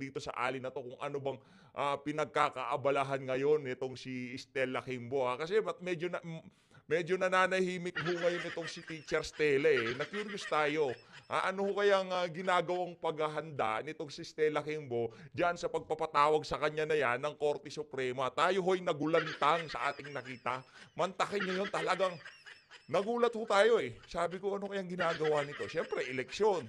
dito sa ali na to kung ano bang pinagkakaabalahan ngayon nitong si Stella Kimbo. Kasi medyo nananahimik ho ngayon itong si Teacher Stella eh. Na-curious tayo. Ano ho kayang ginagawang paghahanda nitong si Stella Kimbo diyan sa pagpapatawag sa kanya na yan ng Korte Suprema? Tayo ho'y nagulantang sa ating nakita. Mantakin nyo yun, talagang nagulat ho tayo eh. Sabi ko, ano kayang ginagawa nito? Siyempre, eleksyon.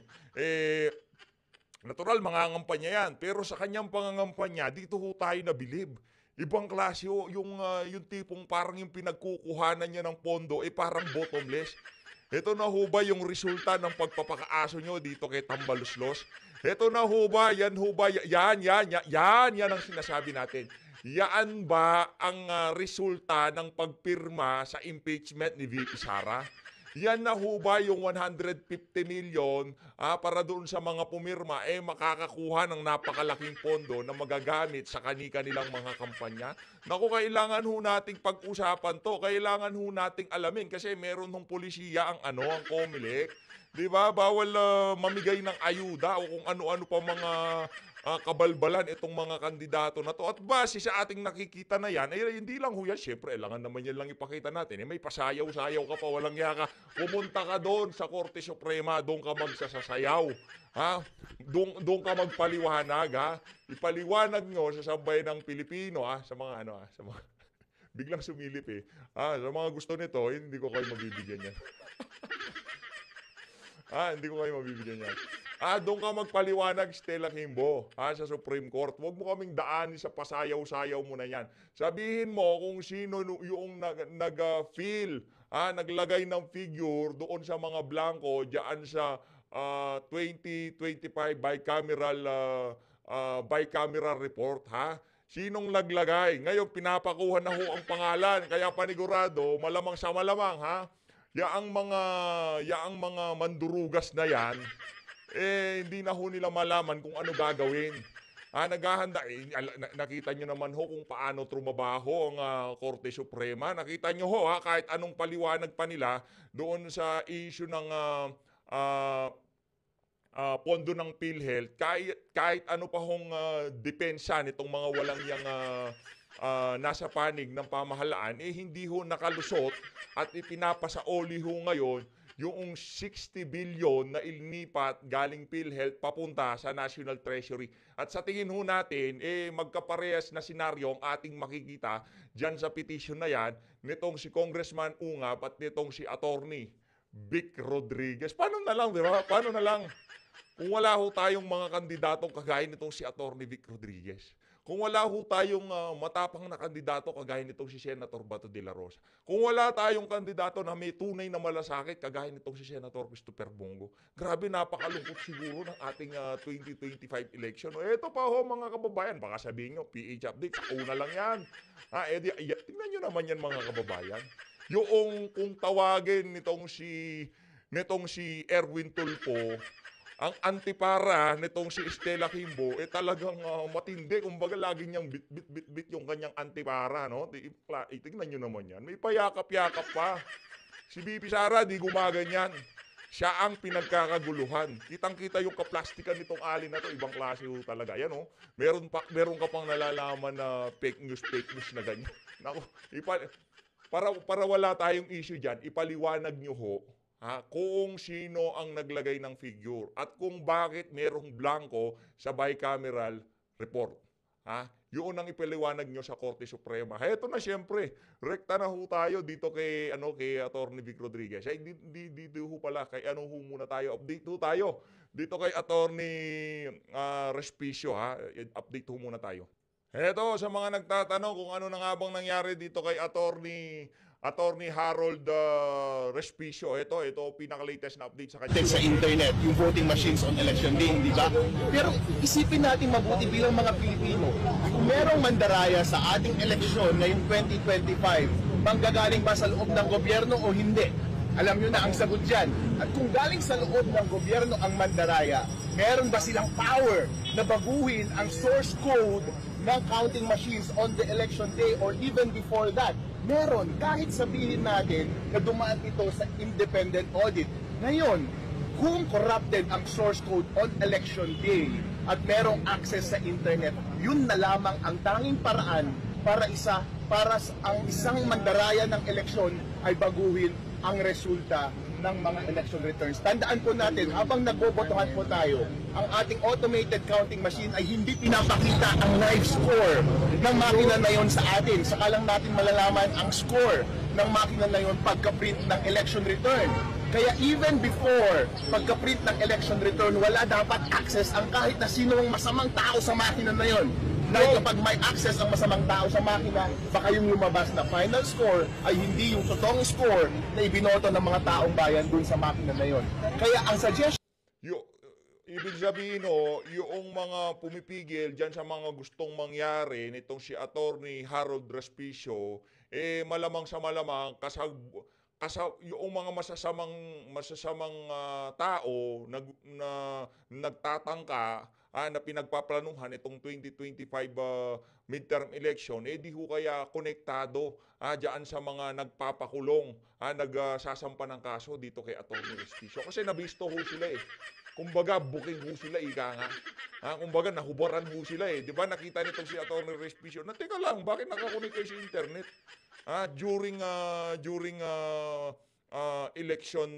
Natural, mangangampanya yan. Pero sa kanyang pangangampanya, dito ho tayo nabilib. Ibang klase ho, yung tipong parang yung pinagkukuhanan niya ng pondo, parang bottomless. Ito na ho ba yung resulta ng pagpapakaaso nyo dito kay Tambaluslos? Ito na ho ba, yan ho ba, yan ang sinasabi natin. Yan ba ang resulta ng pagpirma sa impeachment ni VP Sara? Yan na ho ba yung 150 million para doon sa mga pumirma makakakuha ng napakalaking pondo na magagamit sa kanilang mga kampanya? Naku, kailangan ho nating pag-usapan to. Kailangan ho nating alamin kasi meron hong polisiya ang COMELEC. 'Di ba? Bawal mamigay ng ayuda o kung ano-ano pa mga kabalbalan itong mga kandidato na to. At base sa ating nakikita na yan, hindi lang ho yan. Siyempre, kailangan naman yan lang ipakita natin. May pasayaw-sayaw ka pa, walang yaka. Pumunta ka doon sa Korte Suprema, doon ka magsasayaw. Doon ka magpaliwanag. Ipaliwanag nyo sa sambayan ng Pilipino, sa mga sa mga biglang sumilip sa mga gusto nito, hindi ko kayo mabibigyan yan. Hindi ko kayo mabibigyan yan. Doon ka magpaliwanag, Stella Kimbo, sa Supreme Court. Huwag mo kaming daanin sa pasayaw-sayaw mo na yan. Sabihin mo kung sino yung nag-fill, naglagay ng figure doon sa mga blanco, diyan sa 2025 bicameral report, Sinong naglagay? Ngayon, pinapakuha na ho ang pangalan. Kaya panigurado, malamang sa malamang, yaang mga mandurugas na yan, hindi na ho nila malaman kung ano gagawin. Naghahanda. Nakita nyo naman ho kung paano trumabaho ang Korte Suprema. Nakita nyo ho, kahit anong paliwanag pa nila doon sa issue ng pondo ng PhilHealth, kahit ano pa hong depensa nitong mga walang yang nasa panig ng pamahalaan, hindi ho nakalusot at ipinapasaoli ho ngayon yung 60 billion na ilinipat galing PhilHealth papunta sa National Treasury. At sa tingin ho natin, magkaparehas na senaryo ang ating makikita dyan sa petition na yan nitong si Congressman Ungab at nitong si Attorney Vic Rodriguez. Paano na lang, di ba? Paano na lang? Kung wala ho tayong mga kandidatong kagaya nitong si Attorney Vic Rodriguez. Kung wala ho tayong matapang na kandidato kagaya nitong si Senator Bato de la Rosa. Kung wala tayong kandidato na may tunay na malasakit kagaya nitong si Senator Christopher Bongo. Grabe, napakalungkot siguro ng ating 2025 election. Ito pa ho mga kababayan, baka sabihin nyo, PH update, sa una lang yan. Tingnan nyo naman yan mga kababayan. Yung kung tawagin nitong si Erwin Tulfo, ang antipara nitong si Stella Kimbo, talagang matindi. Kumbaga, lagi niyang bit yung kanyang antipara, no? Tingnan nyo naman yan. May payakap-yakap pa. Si VP Sara, di gumaganyan. Siya ang pinagkakaguluhan. Kitang-kita yung kaplastikan nitong alin na to. Ibang klase ho talaga. Yan, oh. Meron ka pang nalalaman na fake news na ganyan. Naku, para wala tayong issue dyan, ipaliwanag nyo ho, kung sino ang naglagay ng figure at kung bakit merong blanco sa bicameral report. Yun ang ipaliwanag nyo sa Korte Suprema. Heto na siyempre, rekta na ho tayo dito kay Attorney Vic Rodriguez. Dito ho pala, kay muna tayo, update ho tayo. Dito kay Attorney Respicio, update ho muna tayo. Heto, sa mga nagtatanong kung ano na nga bang nangyari dito kay Attorney Harold Respicio. Ito pinaka-latest na update sa kanya. Sa internet, yung voting machines on election day, di ba? Pero isipin natin mabuti bilang mga Pilipino, kung merong mandaraya sa ating eleksyon ngayong 2025, manggagaling ba sa loob ng gobyerno o hindi? Alam nyo na ang sagot dyan. At kung galing sa loob ng gobyerno ang mandaraya, meron ba silang power na baguhin ang source code ng counting machines on the election day or even before that? Meron, kahit sabihin natin na dumaan ito sa independent audit. Ngayon, kung corrupted ang source code on election day at merong access sa internet, yun na lamang ang tanging paraan para ang isang mandaraya ng eleksyon ay baguhin ang resulta ng mga election returns. Tandaan po natin, habang nagbobotohan po tayo, ang ating automated counting machine ay hindi pinapakita ang live score ng makina na yon sa atin. Saka lang natin malalaman ang score ng makina na yon pagka-print ng election return. Kaya even before pagka-print ng election return, wala dapat access ang kahit na sinong masamang tao sa makina na yon. Dahil kapag may access ang masamang tao sa makina, baka yung lumabas na final score ay hindi yung totoong score na ibinoto ng mga taong bayan dun sa makina na yon. Kaya ang suggestion Ibig sabihin, yung mga pumipigil dyan sa mga gustong mangyari nitong si Attorney Harold Respicio, malamang sa malamang yung mga masasamang tao na nagtatangka na pinagpaplanuhan itong 2025 midterm election, di ho kaya konektado diyan sa mga nagpapakulong, nagsasampa ng kaso dito kay Attorney Respicio. Kasi nabisto ho sila Kumbaga, booking ho sila, ika nga. Kumbaga, nahubaran ho sila Di ba, nakita nitong si Attorney Respicio na, teka lang, bakit nakakunik kayo sa internet? During election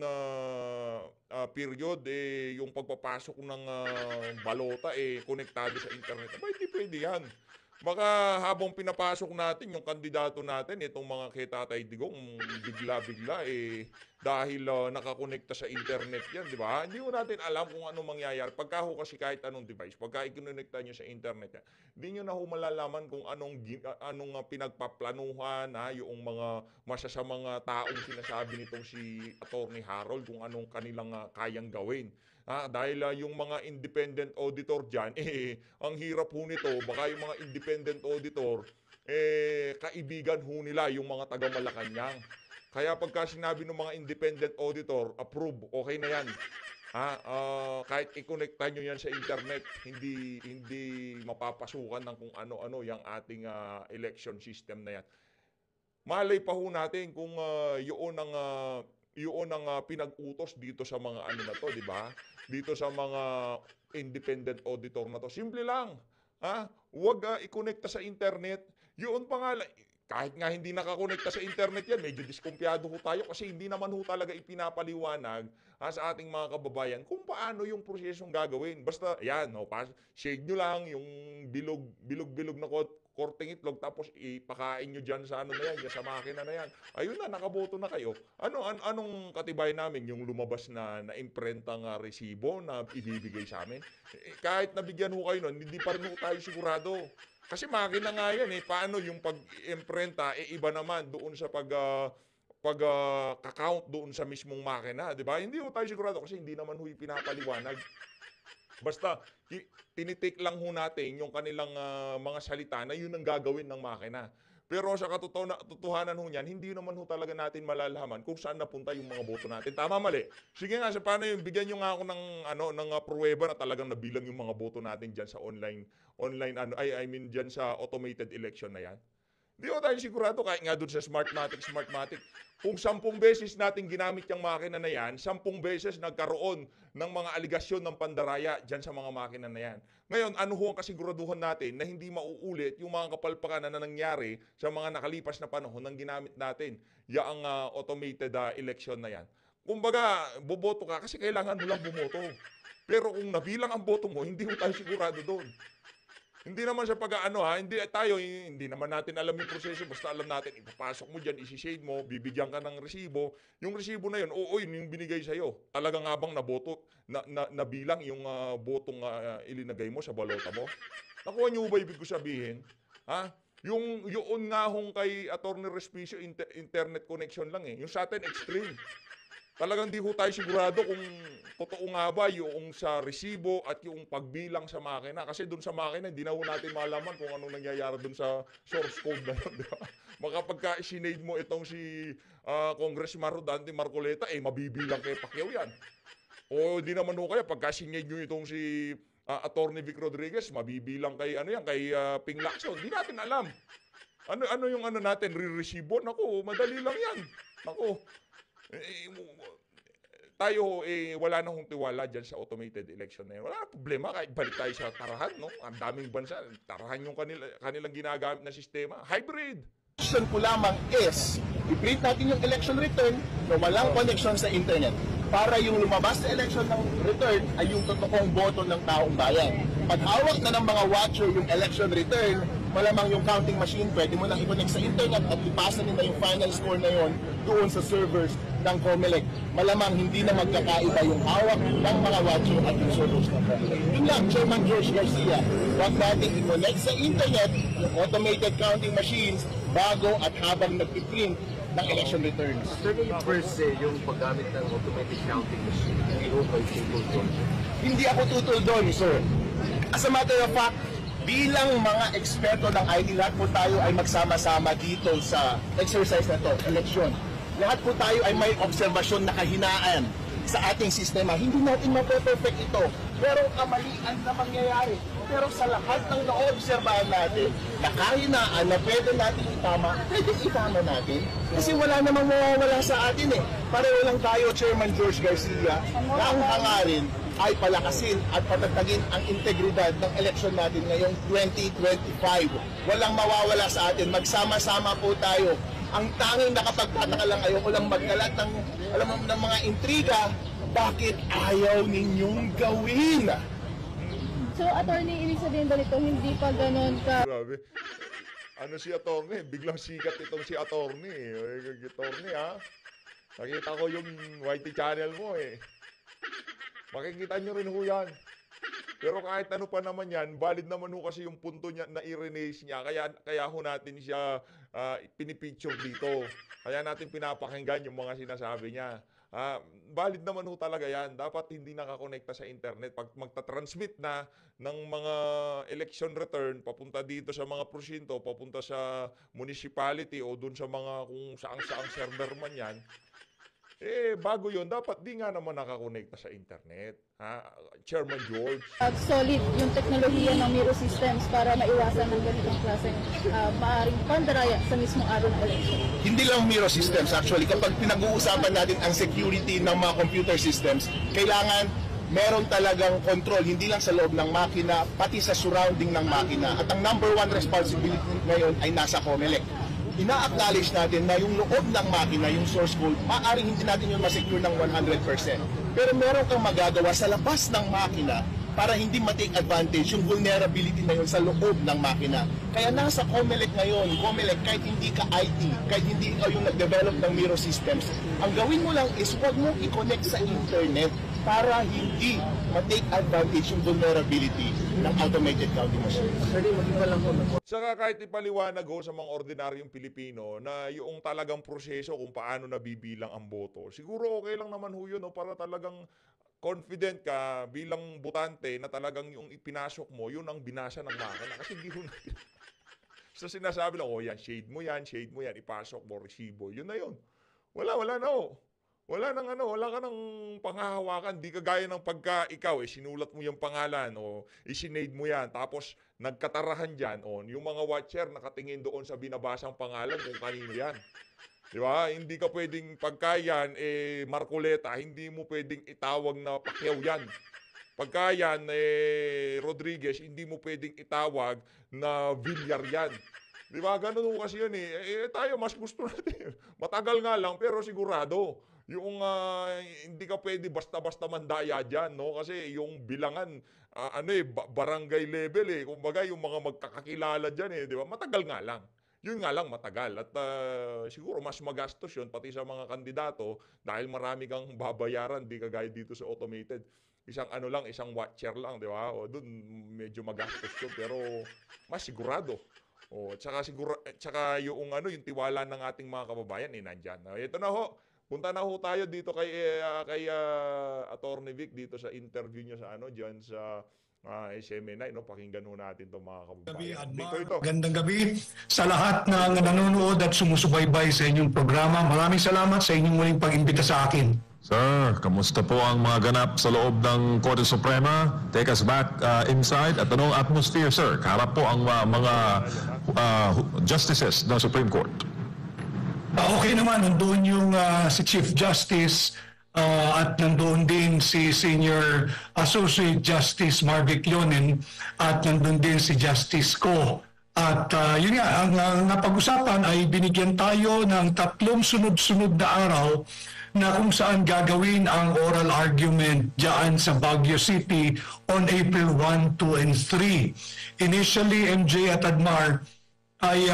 period, yung pagpapasok ng balota, konektado sa internet. Aba, hindi pwede yan. Baka habang pinapasok natin yung kandidato natin, itong mga kay Tatay Digong, bigla-bigla dahil nakakonekta sa internet yan, di ba? Hindi ko natin alam kung ano mangyayari. Pagka ho kasi kahit anong device, pagka ikinonekta nyo sa internet yan, hindi nyo na ho malalaman kung anong pinagpaplanuhan, yung mga masasamang taong sinasabi nitong si Attorney Harold, kung anong kanilang kayang gawin. Dahil yung mga independent auditor dyan, ang hirap ho nito, baka yung mga independent auditor, kaibigan ho nila yung mga taga-Malacanang. Kaya pagka sinabi ng mga independent auditor, approve, okay na yan. Kahit i-connecta nyo yan sa internet, hindi mapapasukan ng kung ano-ano yung ating election system na yan. Malay pa ho natin kung yun ang pinag-utos dito sa mga ano na to, di ba? Dito sa mga independent auditor na to. Simple lang. Huwag i-connecta sa internet. Yun pa nga, kahit nga hindi nakakonekta sa internet yan, medyo diskumpiyado ho tayo kasi hindi naman ho talaga ipinapaliwanag sa ating mga kababayan kung paano yung prosesong gagawin. Basta, yan, shade nyo lang yung bilog-bilog na korteng itlog, tapos ipakain nyo dyan sa ano na yan, sa makina na yan. Ayun na, nakaboto na kayo. Anong katibay namin? Yung lumabas na imprentang resibo na ibibigay sa amin? Kahit nabigyan ho kayo nun, hindi pa rin ho tayo sigurado. Kasi makina nga yan Paano yung pag-imprenta, iba naman doon sa pag-count doon sa mismong makina, di ba? Hindi ho tayo sigurado kasi hindi naman ho pinapaliwanag. Basta, tinitake lang ho natin yung kanilang mga salita na yun ang gagawin ng makina. Pero sa katotohanan ho niyan, hindi naman ho talaga natin malalaman kung saan napunta yung mga boto natin. Tama, mali. Sige nga, sa paano yung bigyan nyo nga ako ng pruweba na talagang nabilang yung mga boto natin dyan sa dyan sa automated election na yan. Di ko tayo sigurado kahit nga doon sa Smartmatic. Kung 10 beses natin ginamit yung makina na yan, 10 beses nagkaroon ng mga aligasyon ng pandaraya dyan sa mga makina na yan. Ngayon, ano ho ang kasiguraduhan natin na hindi mauulit yung mga kapalpakan na nangyari sa mga nakalipas na panahon ng ginamit natin yung automated election na yan. Kumbaga, boboto ka kasi kailangan mo lang bumoto. Pero kung nabilang ang boto mo, hindi mo tayo sigurado doon. Hindi naman sa hindi naman natin alam yung proseso, basta alam natin, ipapasok mo dyan, isi-shade mo, bibigyan ka ng resibo. Yung resibo na yun, yun yung binigay sa'yo. Talagang habang naboto, nabilang yung botong ilinagay mo sa balota mo. Nakuha niyo ba ibig ko sabihin? Yung nga hong kay Attorney Respicio, internet connection lang Yung sa atin, extreme. Talagang di ho tayo sigurado kung totoo nga ba yung sa resibo at yung pagbilang sa makina. Kasi doon sa makina, hindi na ho natin malaman kung anong nangyayari doon sa source code na yun. Diba? Baka pagka isinade mo itong si Congressman Rodante Marcoleta, mabibilang kay Pacquiao yan. O di naman ho kaya, pagka sinade nyo itong si Attorney Vic Rodriguez, mabibilang kay, kay Ping Lacson. Di natin alam. Ano yung natin, re-resibo? Naku, madali lang yan. Naku. tayo wala na hong tiwala dyan sa automated election na yun. Wala na problema kahit balik tayo sa tarahan, no? Ang daming bansa, tarahan yung kanilang ginagamit na sistema. Hybrid! Option ko lamang is, i-print natin yung election return na walang connection sa internet para yung lumabas na election ng return ay yung totoong boto ng taong bayan. Pag hawak na ng mga watcher yung election return, malamang yung counting machine, pwede mo lang i-connect sa internet at ipasa nila yung final score na yon doon sa servers ng COMELEC. Malamang hindi na magkakaiba yung hawak ng mga watcher at yung servers ng COMELEC. Yun lang, Chairman George Garcia, huwag natin i-connect sa internet yung automated counting machines bago at habang nagpiprint ng election returns. Sir, yung per se, yung paggamit ng automated counting machine, hindi ko kayo tutol doon. Hindi ako tutol doon, sir. As a matter of fact, bilang mga eksperto ng IT, lahat po tayo ay magsama-sama dito sa exercise na to, election. Lahat po tayo ay may obserbasyon na kahinaan sa ating sistema. Hindi natin mape-perfect ito, pero kamalian na mangyayari. Pero sa lahat ng naobserbahan natin, na kahinaan na pwede natin itama, pwede itama natin. Kasi wala namang mawawala sa atin eh. Pareho lang tayo, Chairman George Garcia, na ang hangarin ay palakasin at patatagin ang integridad ng eleksyon natin ngayong 2025. Walang mawawala sa atin. Magsama-sama po tayo. Ang tanging nakapagtataka lang, ayoko lang magkalat ng, alam mo, ng mga intriga, bakit ayaw ninyong gawin? So, attorney, ibig sabihin ba nito, hindi pa ganun ka... Grabe. Ano si attorney? Biglang sikat itong si attorney. Attorney, ha? Nakita ko yung YT channel mo, eh. Makikita nyo rin ho yan. Pero kahit ano pa naman yan, valid naman ho kasi yung punto niya na i-release niya. Kaya ho natin siya pinipicture dito. Kaya natin pinapakinggan yung mga sinasabi niya. Valid naman ho talaga yan. Dapat hindi nakakonekta sa internet. Pag magta-transmit na ng mga election return, papunta dito sa mga presinto, papunta sa municipality o dun sa mga kung saang-saang server man yan, bago yon dapat di nga naman nakakonekta sa internet. Chairman George. Solid yung teknolohiya ng Miro Systems para maiwasan ng ganitong klaseng maaaring pandaraya sa mismong araw ng election. Hindi lang Miro Systems. Actually, kapag pinag-uusapan natin ang security ng mga computer systems, kailangan meron talagang control, hindi lang sa loob ng makina, pati sa surrounding ng makina. At ang number one responsibility ngayon ay nasa COMELEC. Ina-acknowledge natin na yung loob ng makina, yung source code, maaaring hindi natin yun masecure ng 100%. Pero meron kang magagawa sa labas ng makina para hindi ma-take advantage yung vulnerability na yun sa loob ng makina. Kaya nasa COMELEC ngayon, COMELEC, kahit hindi ka IT, kahit hindi ikaw yung nag-develop ng Miro Systems, ang gawin mo lang is huwag mo i-connect sa internet para hindi ma-take advantage yung vulnerability ng automated counting machine. Sir, mag-iba lang ko. Saka kahit ipaliwanag ho sa mga ordinaryong Pilipino na yung talagang proseso kung paano nabibilang ang boto, siguro okay lang naman ho yun, no? Para talagang confident ka bilang botante na talagang yung ipinasok mo, yun ang binasa ng makina. Kasi hindi ho natin. So sinasabi lang, yan, shade mo yan, ipasok mo, resibo, yun na yun. Wala na ho. Wala ka nang panghahawakan. Di kagaya ng pagka ikaw, sinulat mo yung pangalan o isinade mo yan. Tapos nagkatarahan dyan, yung mga watcher nakatingin doon sa binabasang pangalan kung kanino yan. Di ba? Hindi ka pwedeng pagka yan, Marcoleta, hindi mo pwedeng itawag na Pacquiao yan. Pagka yan, Rodriguez, hindi mo pwedeng itawag na Villar yan. Di ba? Ganun kasi yun tayo mas gusto natin. Matagal nga lang pero sigurado. Yung hindi ka pwede basta-basta mandaya dyan, no? Kasi yung bilangan, barangay level Kumbaga yung mga magkakakilala dyan di ba? Matagal nga lang. Yun nga lang matagal. At siguro mas magastos yun pati sa mga kandidato dahil marami kang babayaran, di kagaya dito sa automated. Isang watcher lang, di ba? O doon medyo magastos yun pero mas sigurado. Tsaka yung tiwala ng ating mga kababayan nandyan. Ito na ho. Punta na ho tayo dito kay Attorney Vic dito sa interview niya sa diyan sa SMNI, pakinggan ho natin 'tong mga kababayan. Dito. Gandang gabi sa lahat ng nanonood at sumusubaybay sa inyong programa. Maraming salamat sa inyong muling pag-imbita sa akin. Sir, kamusta po ang mga ganap sa loob ng Korte Suprema? Take us back inside. At anong atmosphere, sir? Kaharap po ang mga justices ng Supreme Court. Okay naman, nandun yung si Chief Justice at nandoon din si Senior Associate Justice Marvic Leonen at nandoon din si Justice Ko. At yun nga, ang napag-usapan ay binigyan tayo ng 3 sunod-sunod na araw na kung saan gagawin ang oral argument diyan sa Baguio City on April 1, 2, and 3. Initially, MJ at Admar ay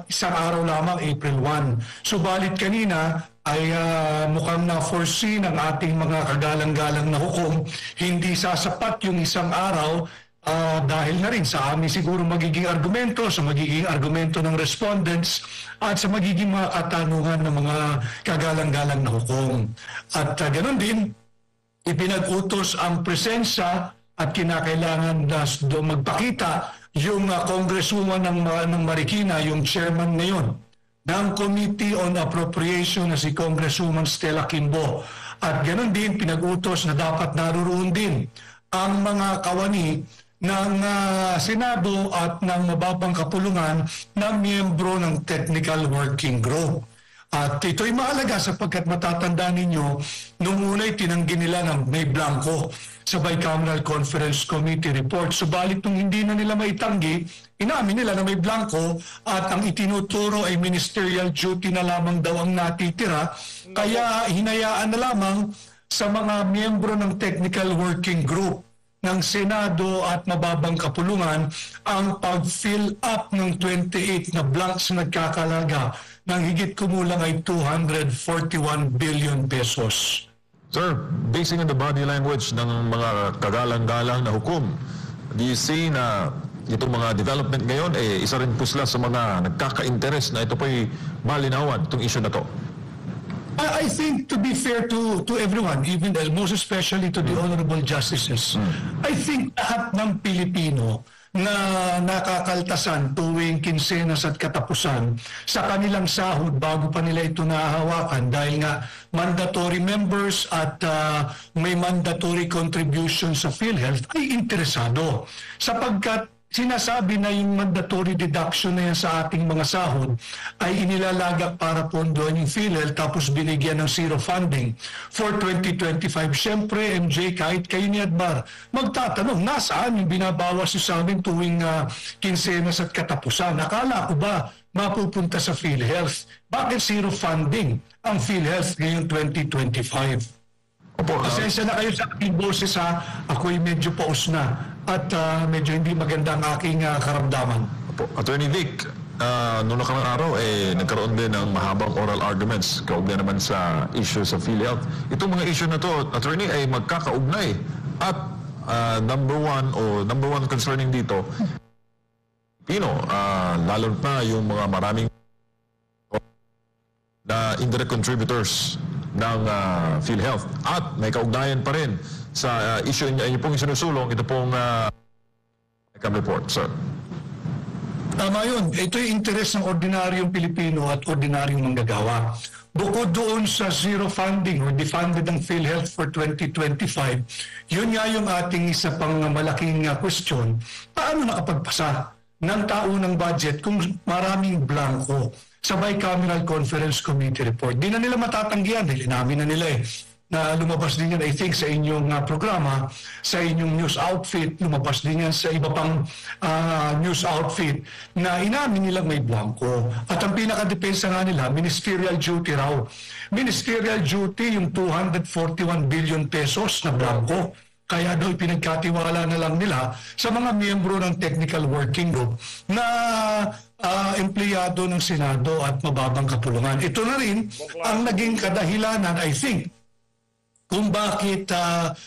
isang araw lamang, April 1. Subalit kanina ay mukhang na-foresee ng ating mga kagalang-galang na hukom, hindi sasapat yung isang araw dahil na rin sa amin siguro magiging argumento, sa magiging argumento ng respondents at sa magiging mga katanungan ng mga kagalang-galang na hukom. At ganoon din, ipinag-utos ang presensya at kinakailangan na magpakita yung congresswoman ng Marikina, yung chairman ngayon ng Committee on Appropriation na si Congresswoman Stella Kimbo. At ganoon din, pinag-utos na dapat naroon din ang mga kawani ng Senado at ng mababang kapulungan ng miyembro ng Technical Working Group. At ito'y mahalaga sapagkat matatanda ninyo, nung una'y tinanggi nila ng may blanco sa Bicameral Conference Committee report. Subalit nung hindi na nila maitanggi, inamin nila na may blanco at ang itinuturo ay ministerial duty na lamang daw ang natitira. Kaya hinayaan na lamang sa mga miyembro ng Technical Working Group ng Senado at mababang kapulungan ang pag-fill up ng 28 na blanks na nagkakalaga ng higit kumulang ay 241 billion pesos. Sir, basing on the body language ng mga kagalang-galang na hukom, do you see na itong mga development ngayon, isa rin po sila sa mga nagkaka-interest na ito po'y malinawan, itong issue na to? I think to be fair to everyone, even most especially to the honorable justices, I think lahat ng Pilipino na nakakaltasan tuwing kinsenas at katapusan sa kanilang sahod bago pa nila ito nahahawakan dahil nga mandatory members at may mandatory contribution sa PhilHealth ay interesado sapagkat sinasabi na yung mandatory deduction na yan sa ating mga sahod ay inilalagak para pondohan yung PhilHealth tapos binigyan ng zero funding for 2025. Siyempre, MJ, kahit kayo ni Admar, magtatanong, nasaan yung binabawas sa amin tuwing kinsenas at katapusan? Akala ko ba mapupunta sa PhilHealth? Bakit zero funding ang PhilHealth ngayong 2025? Opo, Pasensya na kayo sa aking boses ako'y medyo paus na at medyo hindi maganda ang aking karamdaman. Opo. Attorney Vic, noong nakarang araw, nagkaroon din ng mahabang oral arguments kaugnay naman sa issue sa PhilHealth. Itong mga issue na to, Attorney, ay magkakaugnay at number one concerning dito, lalo na yung mga maraming na indirect contributors ng PhilHealth at may kaugnayan pa rin sa issue niyo pong sinusulong, ito pong report, sir. Tama yun. Ito yung interes ng ordinaryong Pilipino at ordinaryong manggagawa. Bukod doon sa zero funding or defunded ng PhilHealth for 2025, yun nga yung ating isa pang malaking question. Paano nakapagpasa ng taunang budget kung maraming blanco sa Bicameral Conference Committee report? Di na nila matatanggihan dahil inamin na nila na lumabas din yan, I think, sa inyong programa, sa inyong news outfit, lumabas din yan sa iba pang news outfit na inamin nilang may blanco. At ang pinakadepensa nga nila, ministerial duty raw. Ministerial duty, yung 241 billion pesos na blanco. Kaya daw pinagkatiwala na lang nila sa mga miyembro ng Technical Working Group na empleyado ng Senado at mababang kapulungan. Ito na rin ang naging kadahilanan, I think, kung bakit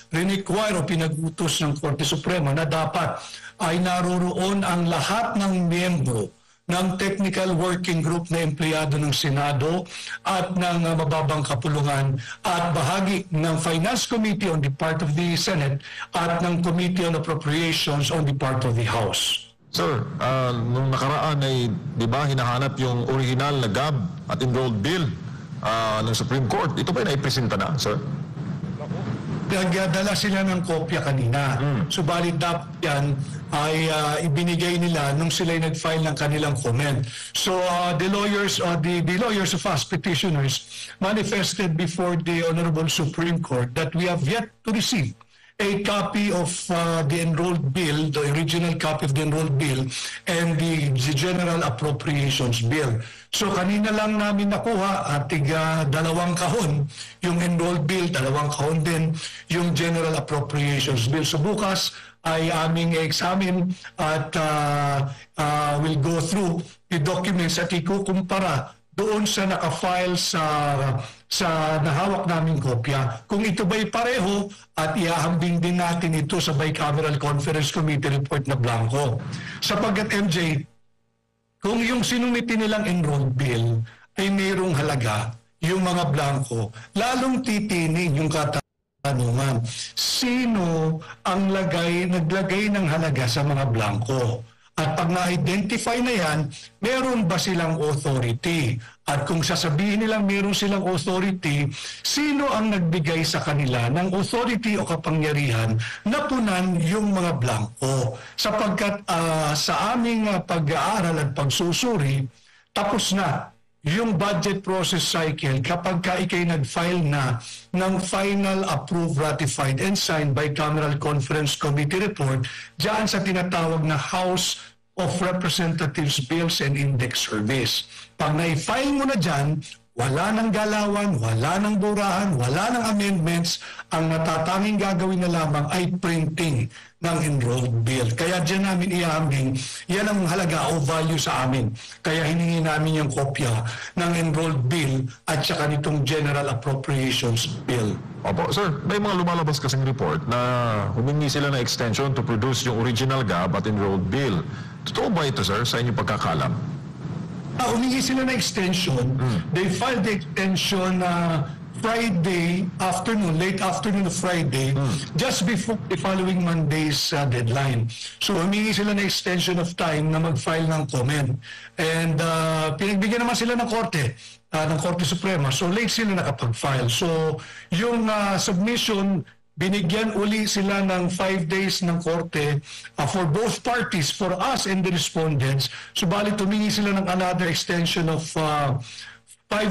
require o pinag-utos ng Korte Suprema na dapat ay naroroon ang lahat ng miyembro ng Technical Working Group na empleyado ng Senado at ng mababang kapulungan at bahagi ng Finance Committee on the part of the Senate at ng Committee on Appropriations on the part of the House. Sir, nung nakaraan ay di ba hinahanap yung original na GAB at enrolled bill ng Supreme Court. Ito ba naipresenta na, sir? nagdala sila ng kopya kanina. Subalit dapat yan ay ibinigay nila nung sila'y nag-file ng kanilang comment. So the lawyers of us petitioners manifested before the Honorable Supreme Court that we have yet to receive a copy of the enrolled bill, the original copy of the enrolled bill, and the General Appropriations Bill. So kanina lang namin nakuha at dalawang kahon yung enrolled bill, dalawang kahon din yung General Appropriations Bill. So bukas ay aming examine at we'll go through the documents at ikukumpara doon sa naka-file sa nahawak naming kopya. Kung ito ba'y pareho at iahambing din natin ito sa Bicameral Conference Committee report na blanco. Sapagkat MJ, kung yung sinumiti nilang enrolled bill ay mayroong halaga, yung mga blanco, lalong titinin yung katanungan. Sino ang naglagay ng halaga sa mga blanco? At pag na-identify na yan, meron ba silang authority? At kung sasabihin nilang meron silang authority, sino ang nagbigay sa kanila ng authority o kapangyarihan na punan yung mga blanco? Sapagkat sa aming pag-aaral at pagsusuri, tapos na yung budget process cycle kapag ikay nag-file na ng final approved, ratified, and signed Bicameral Conference Committee report dyan sa tinatawag na House of Representatives Bills and Index Surveys. Pag na-file mo na dyan, wala nang galawan, wala nang burahan, wala nang amendments. Ang natatanging gagawin na lamang ay printing ng enrolled bill. Kaya dyan namin ihambing, yan ang halaga o value sa amin. Kaya hiningi namin yung kopya ng enrolled bill at saka nitong General Appropriations Bill. Opo, sir, may mga lumalabas kasing report na humingi sila ng extension to produce yung original GAB at enrolled bill. Totoo ba ito, sir, sa inyong pagkakalam? Humingi sila ng extension. They filed the extension Friday afternoon, late afternoon of Friday, just before the following Monday's deadline. So humingi sila ng extension of time na mag-file ng comment. And pinagbigyan naman sila ng Korte Suprema. So late sila nakapag-file. So yung submission, binigyan uli sila ng 5 days ng korte for both parties, for us and the respondents. Subalit humingi sila ng another extension of 5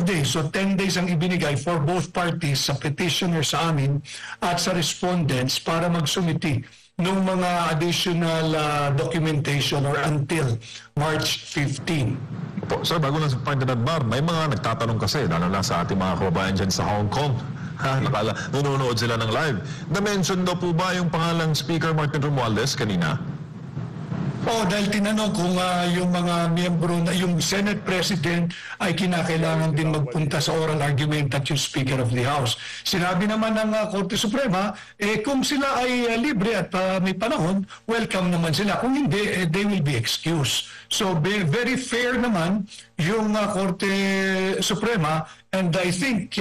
days. So 10 days ang ibinigay for both parties, sa petitioner sa amin at sa respondents para magsumiti ng mga additional documentation or until March 15. Opo, sir, bago lang sa point na bar, may mga nagtatanong kasi, lalo na sa ating mga kababayan dyan sa Hong Kong. Nanonood sila ng live. Na-mention daw po ba yung pangalang Speaker Martin Romualdez kanina? Dahil tinanong kung yung mga miyembro na yung Senate President ay kinakailangan din magpunta sa oral argument at yung Speaker of the House. Sinabi naman ng Korte Suprema, kung sila ay libre at may panahon, welcome naman sila. Kung hindi, they will be excused. So very fair naman yung Korte Suprema, and I think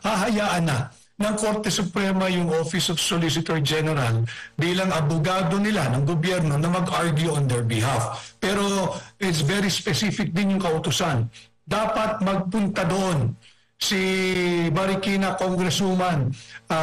hahayaan na ng Korte Suprema yung Office of Solicitor General bilang abogado nila ng gobyerno na mag-argue on their behalf. Pero it's very specific din yung kautusan. Dapat magpunta doon si Marikina Congresswoman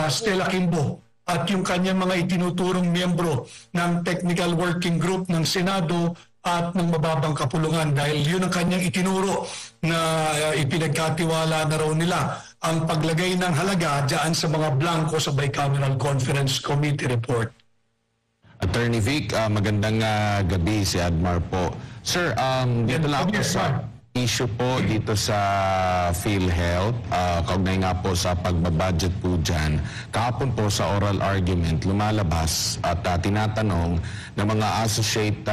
Stella Kimbo at yung kanyang mga itinuturong miyembro ng Technical Working Group ng Senado at ng mababang kapulungan dahil yun ang kanyang itinuro na ipinagkatiwala na raw nila ang paglagay ng halaga dyan sa mga blanco sa Bicameral Conference Committee report. Attorney Vic, magandang gabi, si Admar po. Sir, dito lang ako sa issue po dito sa PhilHealth, kaugnay nga po sa pagbabudget po dyan. Kahapon po sa oral argument, lumalabas at tinatanong ng mga associate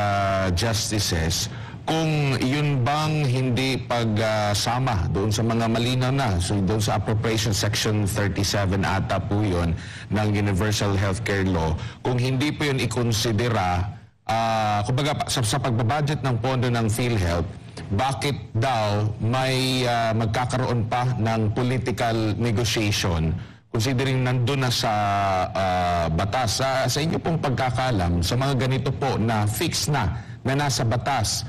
justices kung yun bang hindi pagsama doon sa mga malinaw na, so doon sa Appropriation Section 37 ata po yun ng Universal Healthcare Law, kung hindi po yun ikonsidera, kumbaga sa pagbabudget ng pondo ng PhilHealth, bakit daw may magkakaroon pa ng political negotiation considering nandun na sa batas. Sa inyo pong pagkakalam, sa mga ganito po na fix na nasa batas,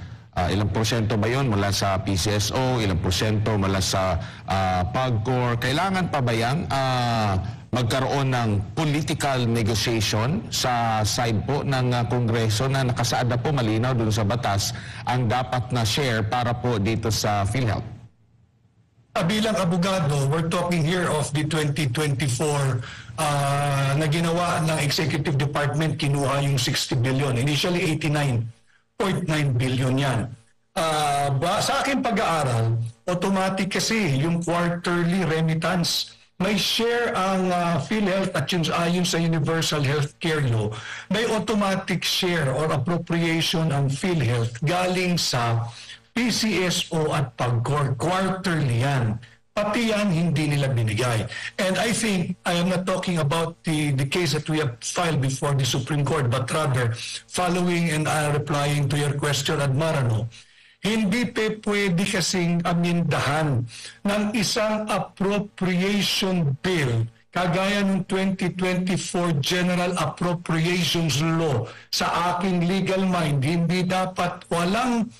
ilang porsyento ba yun mula sa PCSO, ilang porsyento mula sa PAGCOR? Kailangan pa ba yan magkaroon ng political negotiation sa side po ng Kongreso na nakasaad na po malinaw dun sa batas ang dapat na share para po dito sa PhilHealth? Bilang abogado, we're talking here of the 2024 na ginawa ng Executive Department, kinuha yung 60 billion. Initially, 89.9 billion yan. Sa aking pag-aaral, automatic kasi yung quarterly remittance. May share ang PhilHealth at yung ayon sa Universal Healthcare Law, may automatic share or appropriation ang PhilHealth galing sa PCSO at PAGCOR. Quarterly yan. Pati yan hindi nila binigay. And I think, I am not talking about the case that we have filed before the Supreme Court, but rather following and replying to your question, Admarano, hindi pwede kasing amindahan ng isang appropriation bill kagaya ng 2024 General Appropriations Law. Sa aking legal mind, hindi dapat walang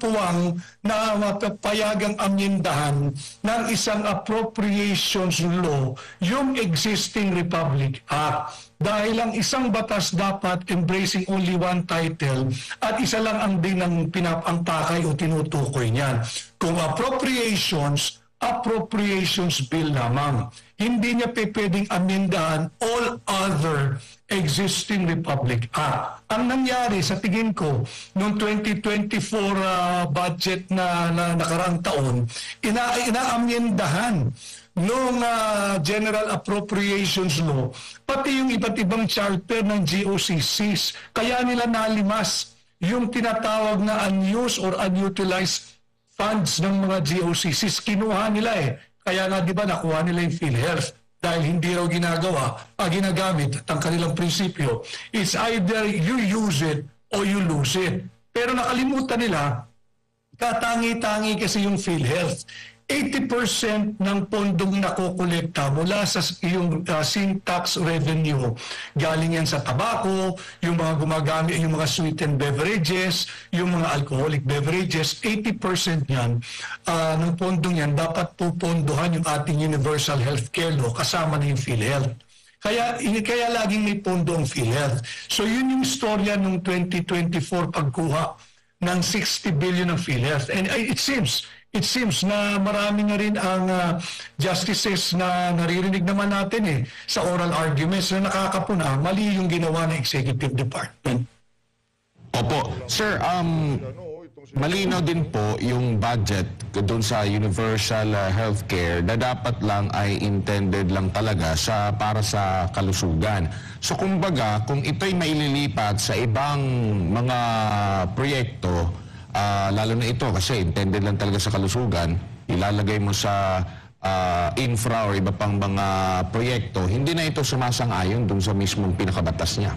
puwang na mapapayagang amindahan ng isang appropriations law yung existing Republic Act. Dahil ang isang batas dapat embracing only one title at isa lang ang din ang pinapangtakay o tinutukoy niyan. Kung appropriations bill lamang. Hindi niya pwedeng amindahan all other existing Republic Act. Ang nangyari sa tingin ko, noong 2024 budget na nakaraang taon, inaamyendahan noong General Appropriations Law, pati yung iba't ibang charter ng GOCCs. Kaya nila nalimas yung tinatawag na unused or unutilized funds ng mga GOCCs. Kinuha nila eh. Kaya nga di ba nakuha nila yung PhilHealth dahil hindi raw ginagamit at ang kanilang prinsipyo, it's either you use it or you lose it. Pero nakalimutan nila, katangi-tangi kasi yung PhilHealth. 80% ng pondong nakokolekta mula sa yung sin tax revenue. Galing yan sa tabako, yung mga gumagamit, yung mga sweetened beverages, yung mga alcoholic beverages, 80% yan ng pondong yan dapat pupondohan yung ating Universal Healthcare Law kasama na yung PhilHealth. Kaya laging may pondo ang PhilHealth. So yun yung storya nung 2024 pagkuha ng 60 billion ng PhilHealth. And it seems na marami na rin ang justices na naririnig naman natin sa oral arguments na nakakapuna, mali yung ginawa ng Executive Department. Opo. Sir, malinaw din po yung budget doon sa Universal Healthcare na dapat lang ay intended lang talaga para sa kalusugan. So kumbaga, kung ito'y maililipat sa ibang mga proyekto, lalo na ito kasi intended lang talaga sa kalusugan, ilalagay mo sa infra o iba pang mga proyekto, hindi na ito sumasang-ayon dun sa mismong pinakabatas niya.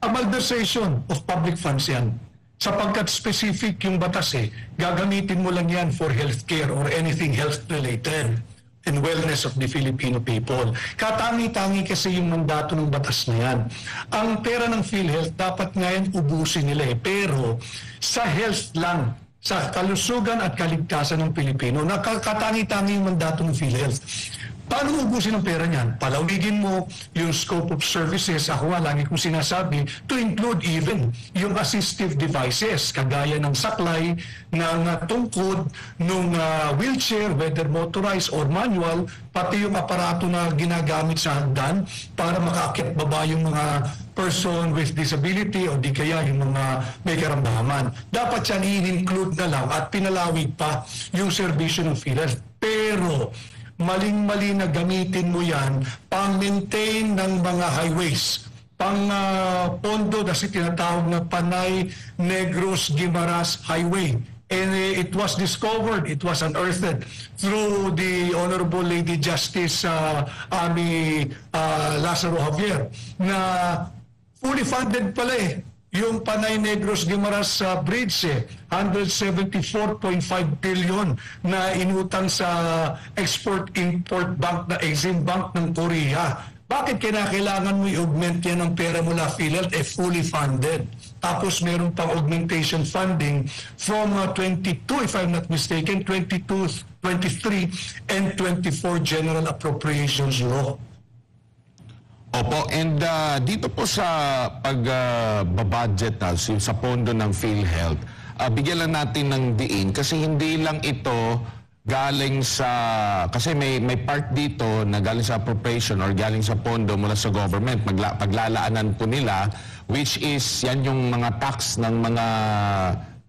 Malversation of public funds yan. Sapagkat specific yung batas gagamitin mo lang yan for healthcare or anything health-related and wellness of the Filipino people. Katangi-tangi kasi yung mandato ng batas na yan. Ang pera ng PhilHealth dapat ngayon ubusin nila pero sa health lang, sa kalusugan at kaligtasan ng Pilipino, katangi-tangi yung mandato ng PhilHealth. Paano ubusin ang pera niyan? Palawigin mo yung scope of services. Ako nga, lagi kong sinasabi, to include even yung assistive devices, kagaya ng saklay, ng tungkod, ng wheelchair, whether motorized or manual, pati yung aparato na ginagamit sa hagdan para makaakyat baba yung mga person with disability o di kaya yung mga may karamdaman. Dapat yan i-include na lang at pinalawig pa yung serbisyo ng PhilHealth. Pero maling-mali na gamitin mo yan pang-maintain ng mga highways, pondo na tinatawag na Panay Negros Guimaras Highway. And it was discovered, it was unearthed through the Honorable Lady Justice Ami Lazaro Javier na fully funded pala yung Panay Negros Guimaras Bridge, 174.5 billion na inutang sa Export-Import Bank na Exim Bank ng Korea. Bakit kailangan mo i-augment yan ng pera mula PhilHealth? Fully funded. Tapos meron pang augmentation funding from 22, if I'm not mistaken, 22, 23, and 24 General Appropriations Law. Opo, and dito po sa pagbabudget sa pondo ng PhilHealth, bigyan lang natin ng diin kasi hindi lang ito galing sa, kasi may part dito na galing sa appropriation or galing sa pondo mula sa government, paglalaanan po nila, which is yan yung mga tax ng mga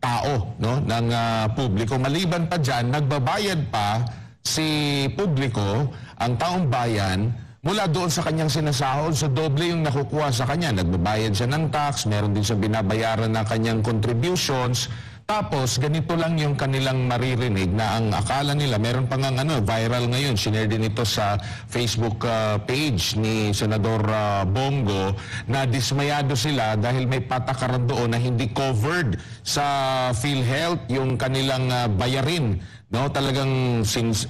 tao, no, ng publiko. Maliban pa dyan, nagbabayad pa si publiko, ang taong bayan, mula doon sa kanyang sinasahod, so doble yung nakukuha sa kanya. Nagbabayad siya ng tax, meron din siya binabayaran na kanyang contributions. Tapos, ganito lang yung kanilang maririnig na ang akala nila, meron pang viral ngayon, sinare din ito sa Facebook page ni Senador Bongo, na dismayado sila dahil may patakaran doon na hindi covered sa PhilHealth yung kanilang bayarin. No, talagang since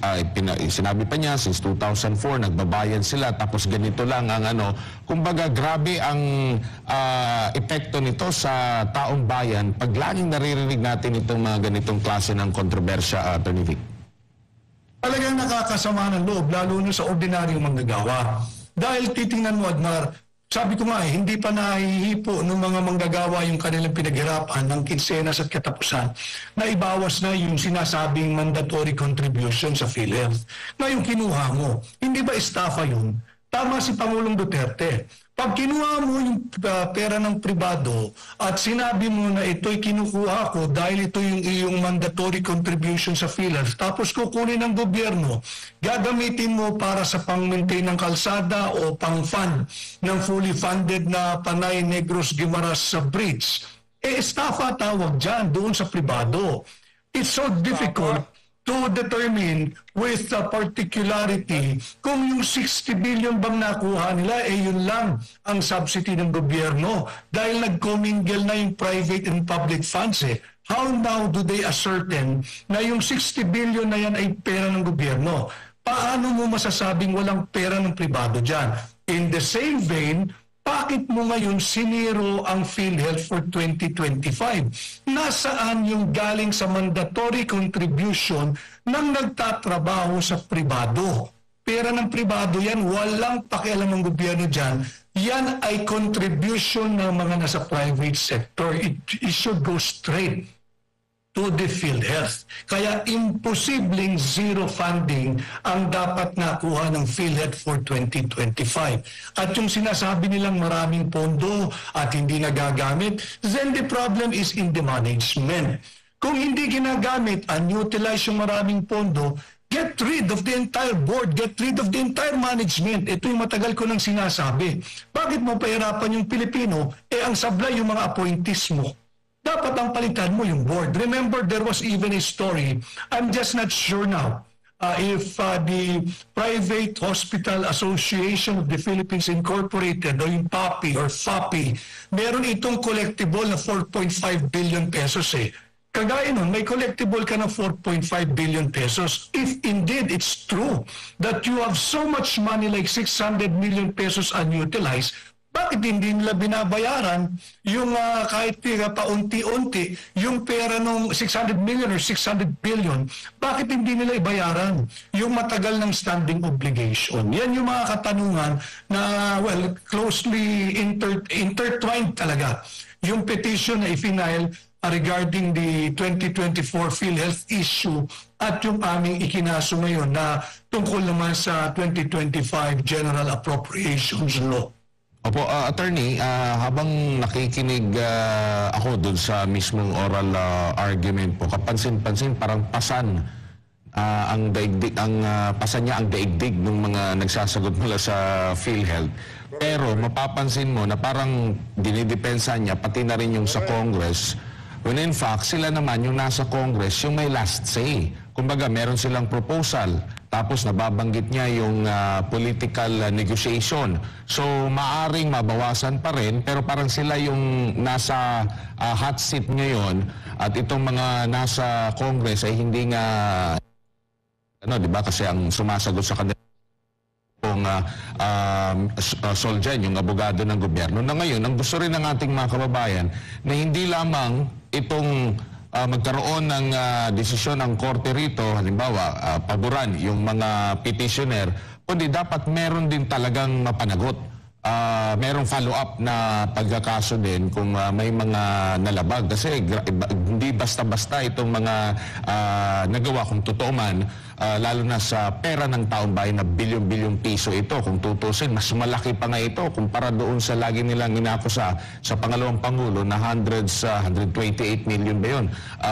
sinabi pa niya since 2004 nagbabayad sila tapos ganito lang ang kumbaga grabe ang epekto nito sa taong bayan pag laging naririnig natin itong mga ganitong klase ng kontrobersya, Atty. Vic. Talagang nakakasama ng loob, lalo na sa ordinaryong manggagawa. Dahil titingnan mo, Admar, sabi ko nga hindi pa nahihipo ng mga manggagawa yung kanilang pinaghirapan ng kinsenas at katapusan na ibawas na yung sinasabing mandatory contribution sa PhilHealth. Ngayon kinuha mo, hindi ba estafa yun? Tama si Pangulong Duterte. Pag kinuha mo yung pera ng pribado at sinabi mo na ito'y kinukuha ko dahil ito yung iyong mandatory contribution sa PhilHealth, tapos kukunin ng gobyerno, gagamitin mo para sa pang-maintain ng kalsada o pang-fund ng fully funded na Panay Negros Guimaras sa bridge, estafa tawag dyan doon sa pribado. It's so difficult to determine with particularity kung yung 60 billion bang nakuha nila, yun lang ang subsidy ng gobyerno dahil nag-commingle na yung private and public funds How now do they ascertain na yung 60 billion na yan ay pera ng gobyerno? Paano mo masasabing walang pera ng pribado dyan? In the same vein, bakit mo ngayon siniro ang PhilHealth for 2025? Nasaan yung galing sa mandatory contribution ng nagtatrabaho sa pribado? Pera ng pribado yan, walang pakialam ng gobyerno dyan. Yan ay contribution ng mga nasa private sector. It should go straight to the PhilHealth. Kaya imposibleng zero funding ang dapat nakuha ng PhilHealth for 2025. At yung sinasabi nilang maraming pondo at hindi nagagamit, then the problem is in the management. Kung hindi ginagamit, unutilize yung maraming pondo, get rid of the entire board, get rid of the entire management. Ito yung matagal ko nang sinasabi. Bakit mo pahirapan yung Pilipino, ang sablay yung mga appointees mo? Dapat ang palitan mo yung board. Remember, there was even a story, I'm just not sure now, if the Private Hospital Association of the Philippines Incorporated o yung PAPI or FAPI, meron itong collectible na 4.5 billion pesos Kagaya nun, may collectible ka ng 4.5 billion pesos. If indeed it's true that you have so much money like 600 million pesos unutilized, bakit hindi nila binabayaran yung kahit paunti-unti yung pera ng 600 million or 600 billion? Bakit hindi nila ibayaran yung matagal ng standing obligation? Yan yung mga katanungan na, well, closely intertwined talaga. Yung petition na i-file regarding the 2024 PhilHealth issue at yung aming ikinaso ngayon na tungkol naman sa 2025 General Appropriations Law. Opo, attorney, habang nakikinig ako doon sa mismong oral argument po, kapansin-pansin parang pasan ang daigdig, pasan niya ang daigdig ng mga nagsasagot mula sa PhilHealth. Pero mapapansin mo na parang dinidepensa niya pati na rin yung sa Congress. When in fact, sila naman yung nasa Congress, yung may last say. Kumbaga, meron silang proposal, tapos nababanggit niya yung political negotiation. So, maaring mabawasan pa rin, pero parang sila yung nasa hot seat ngayon, at itong mga nasa Congress ay hindi nga, di ba, kasi ang sumasagot sa kanila dalawang Soljan, yung abogado ng gobyerno, na ngayon, ang gusto rin ng ating mga kababayan na hindi lamang itong magkaroon ng desisyon ng korte rito, halimbawa, paboran yung mga petitioner, kundi dapat meron din talagang mapanagot. Merong follow-up na pagkakaso din kung may mga nalabag. Kasi hindi basta-basta itong mga nagawa kung totoo man, lalo na sa pera ng taong bayan na bilyon-bilyong piso ito. Kung tutusin, mas malaki pa nga ito kumpara doon sa lagi nilang inakusa sa pangalawang Pangulo na 128 million ba yun?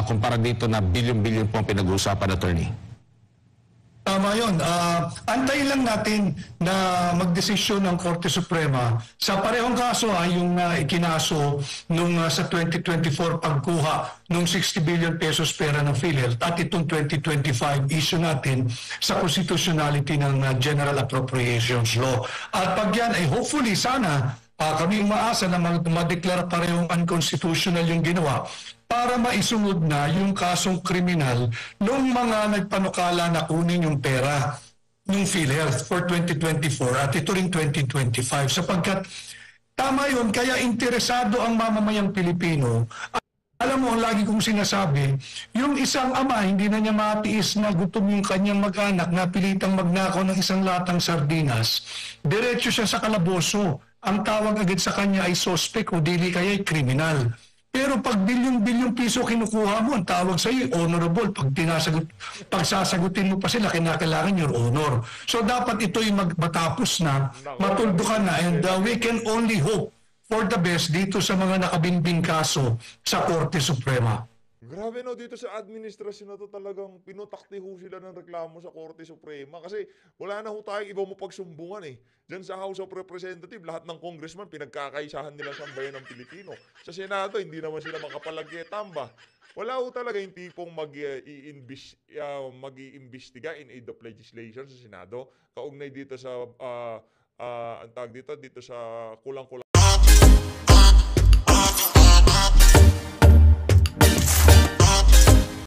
Kumpara dito na bilyon-bilyon po ang pinag-uusapan, attorney. Tama yun. Antayin lang natin na magdesisyon ng Korte Suprema sa parehong kaso yung ikinaso nung sa 2024 pagkuha nung 60 billion pesos pera ng PhilHealth at itong 2025 issue natin sa constitutionality ng General Appropriations Law. At pag yan ay hopefully sana kami umaasa na madeklara parehong unconstitutional yung ginawa para maisunod na yung kasong kriminal ng mga nagpanukala na kunin yung pera ng PhilHealth for 2024 at ito ring 2025 sapagkat tama yun, kaya interesado ang mamamayang Pilipino. Alam mo, lagi kong sinasabi, yung isang ama, hindi na niya matiis na gutom yung kanyang mag-anak na pilitang magnakaw ng isang latang sardinas, diretso siya sa kalaboso. Ang tawag agad sa kanya ay suspect o dili kaya ay kriminal. Pero pag bilyong-bilyong piso kinukuha mo, ang tawag sa iyo, honorable. Pag sasagutin mo pa sila, kinakailangan your honor. So dapat ito'y matapos na, matuldukan na, and we can only hope for the best dito sa mga nakabimbing kaso sa Korte Suprema. Grabe no, dito sa administrasyon na to talagang pinutakti ho sila ng reklamo sa Korte Suprema kasi wala na ho tayong iba mo pagsumbungan eh. Diyan sa House of Representatives, lahat ng congressman pinagkakaisahan nila sa bayan ng Pilipino. Sa Senado, hindi naman sila makapalagyetang ba? Wala ho talaga yung tipong mag-iimbestiga in aid of legislation sa Senado. Kaugnay dito sa, ang tawag dito sa kulang-kulang